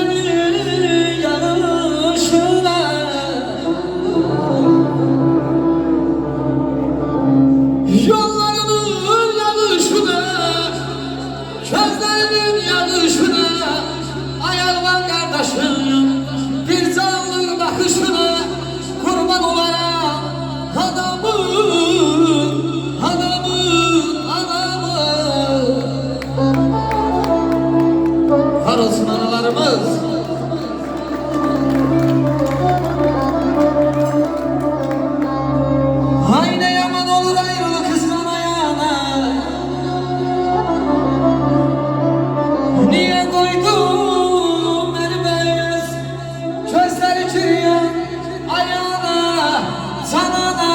gözlerinin yanışına, yollarının yanışına, gözlerinin yanışına, ayağıma kardeşim bir canlı bakışına kurban olarak adamın, parılsın analarımız. Hay ne yaman olur ayrılık kızdan ayağına, niye koydum elbez gözleri çürüyen ayağına, sana da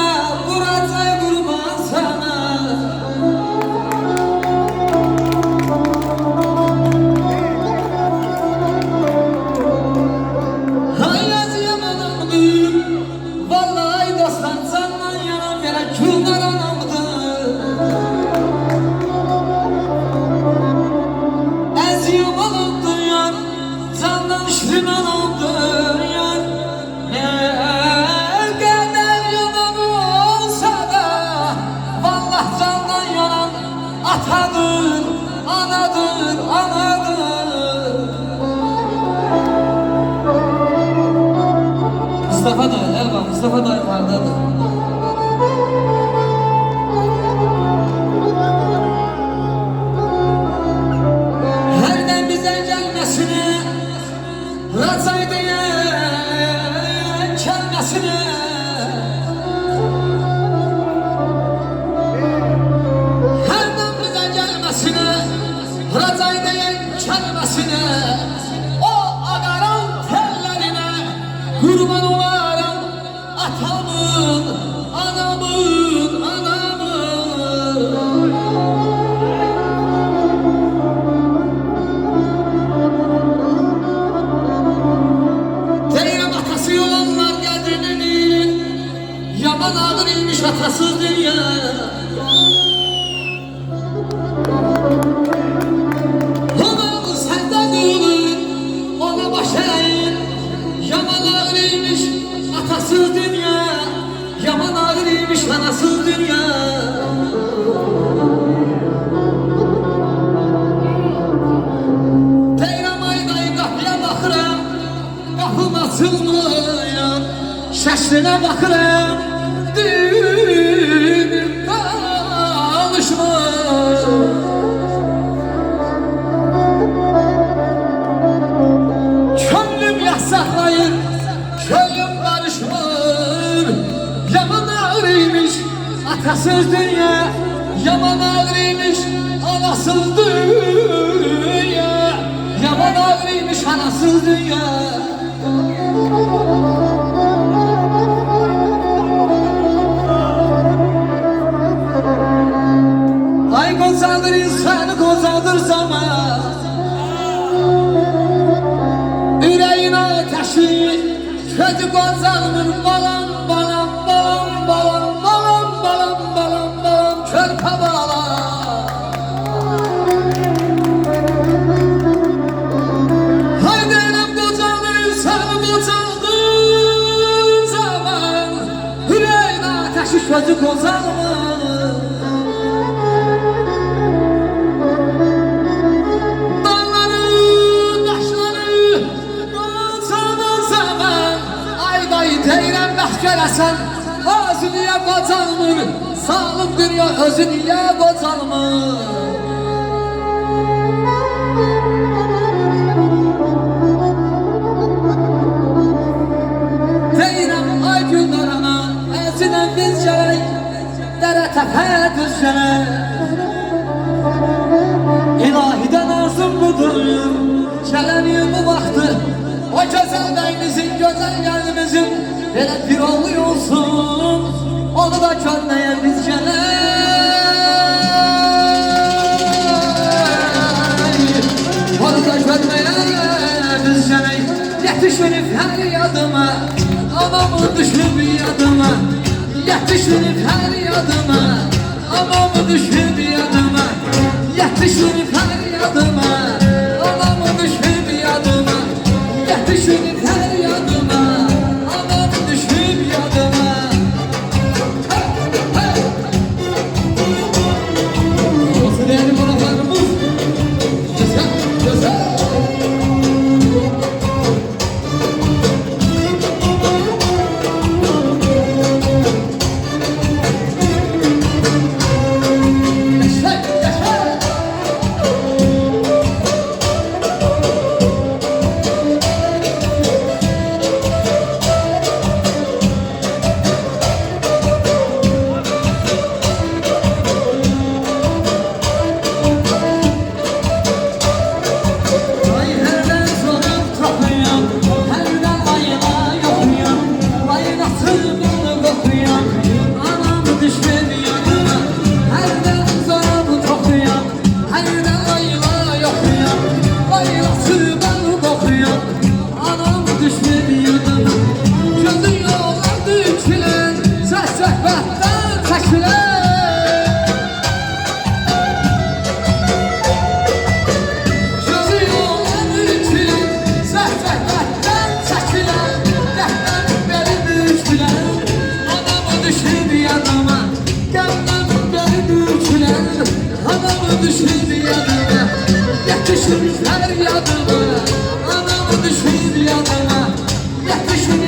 vuracak kurban sana. Atadır, anadır, anadır. Mustafa dayı, Erkan, Mustafa dayı vardadır. Herden bize gelmesine, Razay diyen kelmesine, Razay diyen kelmesine, o agaran tellerine kurban olarak atamın, anamın, anamın. Deyirəm atası olanlar qədrini, yaman ağır imiş atasız dünya. Atasız dünya, yaman ağırıymış anasız dünya. Deyirəm ayday qapıya baxıram, qapım açılmayan, şəklinə baxıram, dilim danışmaz. Könlüm yasaqlayır, könlüm barışmır. Yaman ağrıymış atasız dünya, yaman ağrıymış anasız dünya, yaman ağrıymış anasız dünya. Ay kocadır insanı, kocadır zaman, yüreğin ateşi kötü kozalımın balam, balam, balam, balam, balam, balam, balam, balam, körpe balam. Haydi elem kocadır insanı, kocadır zaman, yüreğin ateşi kötü kozalımın. Deyirəm bəxt görəsən, özü niyə qocalmır, sağlıq dünya özü niyə qocalmır. Deyirəm ay günlərana, əzinəm biz gələk, dərə təpə düz gələk. İlahidən arzum budur, gələni bu vaxtı, o gözəl bəyimizin, gözəl gəlimizin belə bir oğlu olsun, onu da görməyə biz gələk, onu da görməyə biz gələk. Yetişinib hər yadıma, anamı düşüb yadıma, yetişinib hər yadıma, anamı düşüb yadıma, yetişinib hər yadıma, anamı düşüb yadıma. düşmüşler yadıma, anamı düşür yadıma. Yetişin